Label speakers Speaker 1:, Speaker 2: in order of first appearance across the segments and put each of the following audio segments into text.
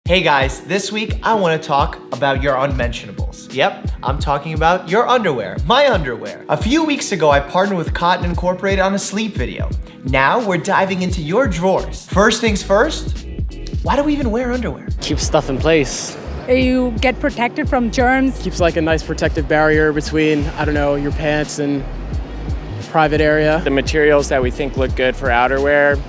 Speaker 1: Hey guys, this week I want to talk about your unmentionables. Yep, I'm talking about your underwear, my underwear. A few weeks ago, I partnered with Cotton Incorporated on a sleep video. Now we're diving into your drawers. First things first, why do we even wear underwear?
Speaker 2: Keep stuff in place.
Speaker 3: You get protected from germs.
Speaker 2: Keeps like a nice protective barrier between, your pants and private area.
Speaker 4: The materials that we think look good for outerwear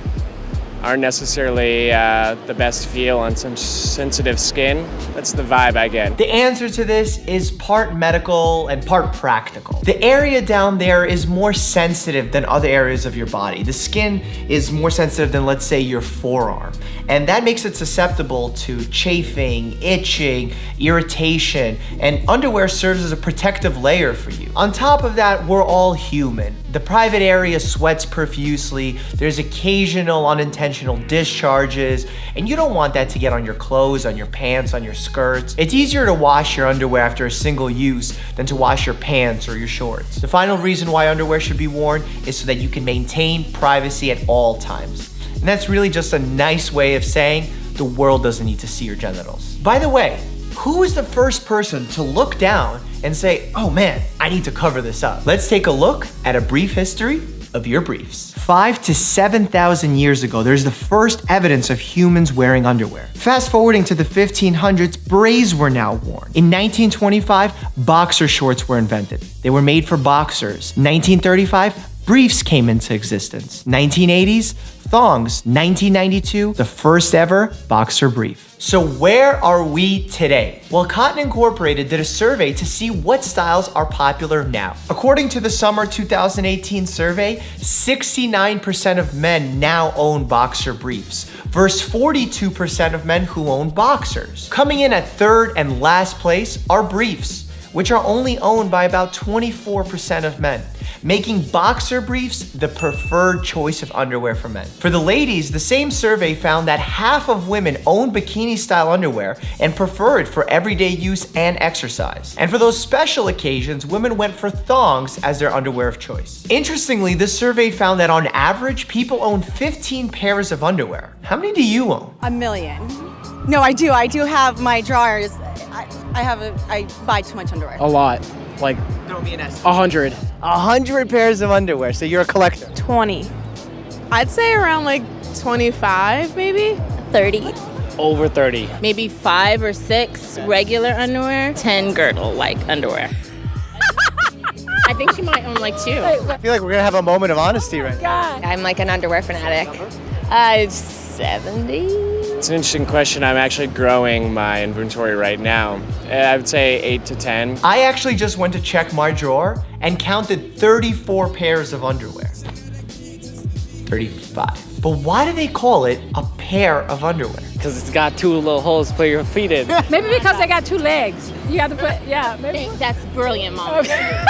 Speaker 4: aren't necessarily the best feel on some sensitive skin. That's the vibe I get.
Speaker 1: The answer to this is part medical and part practical. The area down there is more sensitive than other areas of your body. The skin is more sensitive than, let's say, your forearm. And that makes it susceptible to chafing, itching, irritation, and underwear serves as a protective layer for you. On top of that, we're all human. The private area sweats profusely, there's occasional unintentional discharges, and you don't want that to get on your clothes, on your pants, on your skirts. It's easier to wash your underwear after a single use than to wash your pants or your shorts. The final reason why underwear should be worn is so that you can maintain privacy at all times. And that's really just a nice way of saying the world doesn't need to see your genitals. By the way, who was the first person to look down and say, oh man, I need to cover this up? Let's take a look at a brief history of your briefs. 5,000 to 7,000 years ago, there's the first evidence of humans wearing underwear. Fast forwarding to the 1500s, braids were now worn. In 1925, boxer shorts were invented. They were made for boxers. 1935, briefs came into existence. 1980s, thongs. 1992, the first ever boxer brief. So where are we today? Well, Cotton Incorporated did a survey to see what styles are popular now. According to the summer 2018 survey, 69% of men now own boxer briefs versus 42% of men who own boxers. Coming in at third and last place are briefs, which are only owned by about 24% of men, making boxer briefs the preferred choice of underwear for men. For the ladies, the same survey found that half of women own bikini-style underwear and prefer it for everyday use and exercise. And for those special occasions, women went for thongs as their underwear of choice. Interestingly, this survey found that on average, people own 15 pairs of underwear. How many do you own?
Speaker 5: A million. No, I do. I do have my drawers. I buy too much underwear.
Speaker 2: A lot. Like
Speaker 1: Throw me an estimate.
Speaker 2: 100.
Speaker 6: 100 pairs of underwear, so you're a collector.
Speaker 7: 20. I'd say around like 25, maybe.
Speaker 8: 30.
Speaker 2: Over 30.
Speaker 8: Maybe 5 or 6 regular underwear. 10 girdle-like underwear. I think she might own like 2.
Speaker 6: I feel like we're gonna have a moment of honesty right now.
Speaker 8: I'm like an underwear fanatic. 70.
Speaker 4: It's an interesting question. I'm actually growing my inventory right now. I would say 8 to 10.
Speaker 1: I actually just went to check my drawer and counted 34 pairs of underwear. 35. But why do they call it a pair of underwear?
Speaker 2: Because it's got 2 little holes to put your feet in.
Speaker 3: Maybe because they got 2 legs. You have to put, maybe.
Speaker 8: That's brilliant, Mom.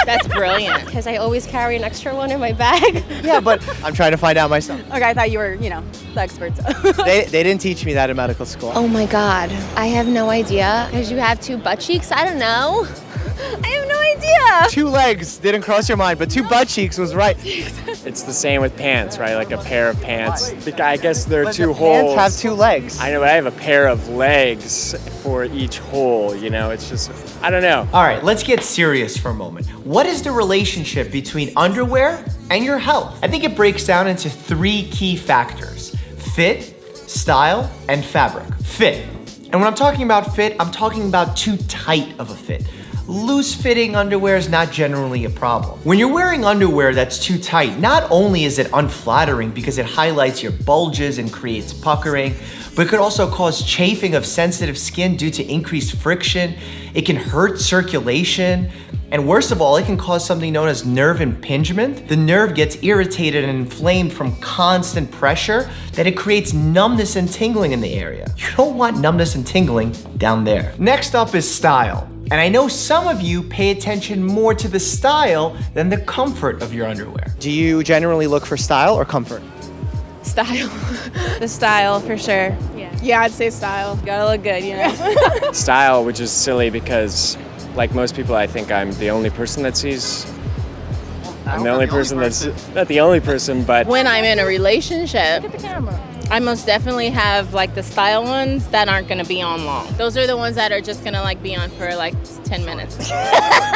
Speaker 8: That's brilliant.
Speaker 9: Because I always carry an extra one in my bag.
Speaker 6: Yeah, but I'm trying to find out myself.
Speaker 5: Okay, I thought you were, the experts.
Speaker 6: They didn't teach me that in medical school.
Speaker 9: Oh my God. I have no idea. Because you have 2 butt cheeks? I don't know. I have no idea.
Speaker 6: 2 legs didn't cross your mind, but 2 butt cheeks was right.
Speaker 4: It's the same with pants, right? Like a pair of pants. I guess there are
Speaker 6: But
Speaker 4: 2
Speaker 6: the
Speaker 4: holes.
Speaker 6: pants have 2 legs.
Speaker 4: I know, but I have a pair of legs for each hole, It's just, I don't know.
Speaker 1: All right, let's get serious for a moment. What is the relationship between underwear and your health? I think it breaks down into 3 key factors: fit, style, and fabric. Fit. And when I'm talking about fit, I'm talking about too tight of a fit. Loose-fitting underwear is not generally a problem. When you're wearing underwear that's too tight, not only is it unflattering because it highlights your bulges and creates puckering, but it could also cause chafing of sensitive skin due to increased friction. It can hurt circulation. And worst of all, it can cause something known as nerve impingement. The nerve gets irritated and inflamed from constant pressure that it creates numbness and tingling in the area. You don't want numbness and tingling down there. Next up is style. And I know some of you pay attention more to the style than the comfort of your underwear.
Speaker 6: Do you generally look for style or comfort?
Speaker 7: Style. The style, for sure. Yeah, I'd say style. Gotta look good,
Speaker 4: Style, which is silly because, like most people, I think I'm the only person that sees. I'm the only person that's not the only person, but
Speaker 8: When I'm in a relationship, I most definitely have like the style ones that aren't gonna be on long. Those are the ones that are just gonna like be on for like 10 minutes.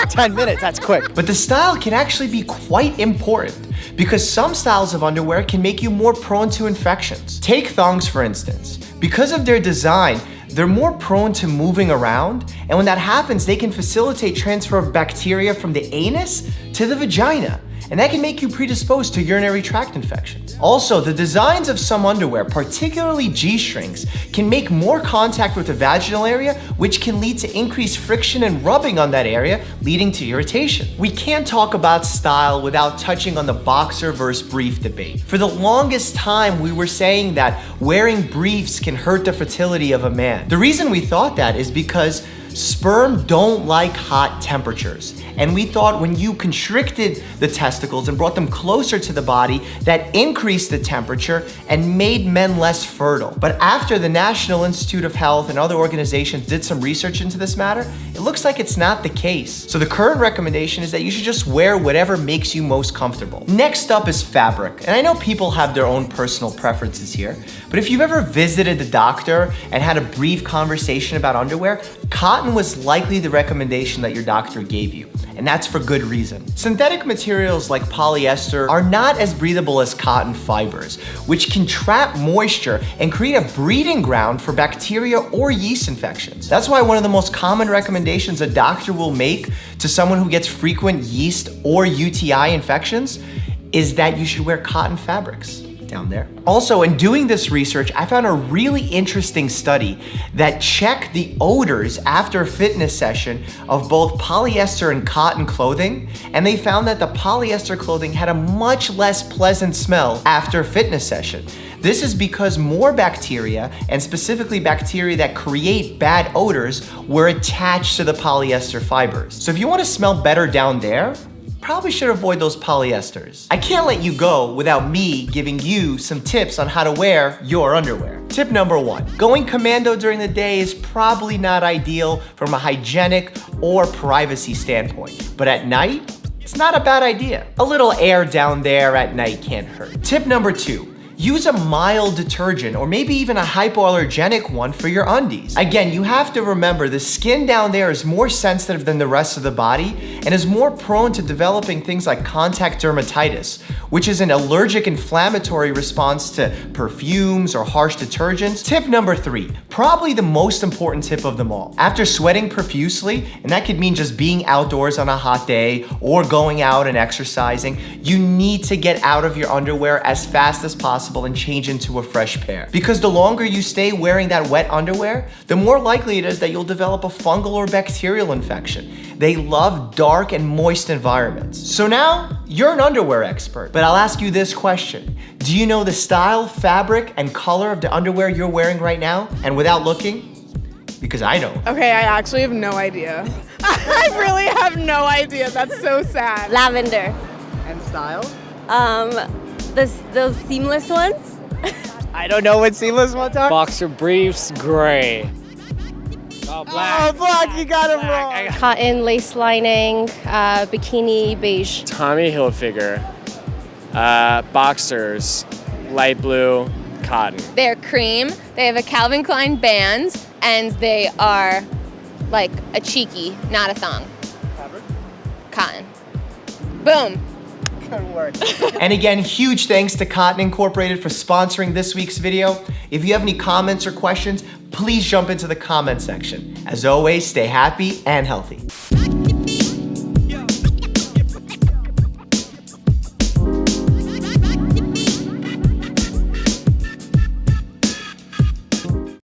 Speaker 6: 10 minutes, that's quick.
Speaker 1: But the style can actually be quite important because some styles of underwear can make you more prone to infections. Take thongs for instance. Because of their design, they're more prone to moving around, and when that happens, they can facilitate transfer of bacteria from the anus to the vagina, and that can make you predisposed to urinary tract infections. Also, the designs of some underwear, particularly G-strings, can make more contact with the vaginal area, which can lead to increased friction and rubbing on that area, leading to irritation. We can't talk about style without touching on the boxer versus brief debate. For the longest time, we were saying that wearing briefs can hurt the fertility of a man. The reason we thought that is because sperm don't like hot temperatures. And we thought when you constricted the testicles and brought them closer to the body, that increased the temperature and made men less fertile. But after the National Institute of Health and other organizations did some research into this matter, it looks like it's not the case. So the current recommendation is that you should just wear whatever makes you most comfortable. Next up is fabric. And I know people have their own personal preferences here, but if you've ever visited the doctor and had a brief conversation about underwear, cotton was likely the recommendation that your doctor gave you. And that's for good reason. Synthetic materials like polyester are not as breathable as cotton fibers, which can trap moisture and create a breeding ground for bacteria or yeast infections. That's why one of the most common recommendations a doctor will make to someone who gets frequent yeast or UTI infections is that you should wear cotton fabrics. Down there. Also, in doing this research, I found a really interesting study that checked the odors after a fitness session of both polyester and cotton clothing, and they found that the polyester clothing had a much less pleasant smell after a fitness session. This is because more bacteria, and specifically bacteria that create bad odors, were attached to the polyester fibers. So if you want to smell better down there, probably should avoid those polyesters. I can't let you go without me giving you some tips on how to wear your underwear. Tip number 1, going commando during the day is probably not ideal from a hygienic or privacy standpoint, but at night, it's not a bad idea. A little air down there at night can't hurt. Tip number 2, use a mild detergent or maybe even a hypoallergenic one for your undies. Again, you have to remember the skin down there is more sensitive than the rest of the body and is more prone to developing things like contact dermatitis, which is an allergic inflammatory response to perfumes or harsh detergents. Tip number 3, probably the most important tip of them all. After sweating profusely, and that could mean just being outdoors on a hot day or going out and exercising, you need to get out of your underwear as fast as possible and change into a fresh pair. Because the longer you stay wearing that wet underwear, the more likely it is that you'll develop a fungal or bacterial infection. They love dark and moist environments. So now, you're an underwear expert, but I'll ask you this question. Do you know the style, fabric, and color of the underwear you're wearing right now? And without looking? Because I don't.
Speaker 7: Okay, I actually have no idea. I really have no idea. That's so sad.
Speaker 9: Lavender.
Speaker 6: And style?
Speaker 9: Those seamless ones?
Speaker 6: I don't know what seamless ones are.
Speaker 4: Boxer briefs, gray. Oh, black.
Speaker 6: Oh, black, you got it wrong.
Speaker 9: Cotton, lace lining, bikini, beige.
Speaker 4: Tommy Hilfiger. Boxers, light blue, cotton.
Speaker 9: They're cream, they have a Calvin Klein band, and they are like a cheeky, not a thong.
Speaker 6: Fabric?
Speaker 9: Cotton. Boom.
Speaker 6: Good work.
Speaker 1: And again, huge thanks to Cotton Incorporated for sponsoring this week's video. If you have any comments or questions, please jump into the comment section. As always, stay happy and healthy.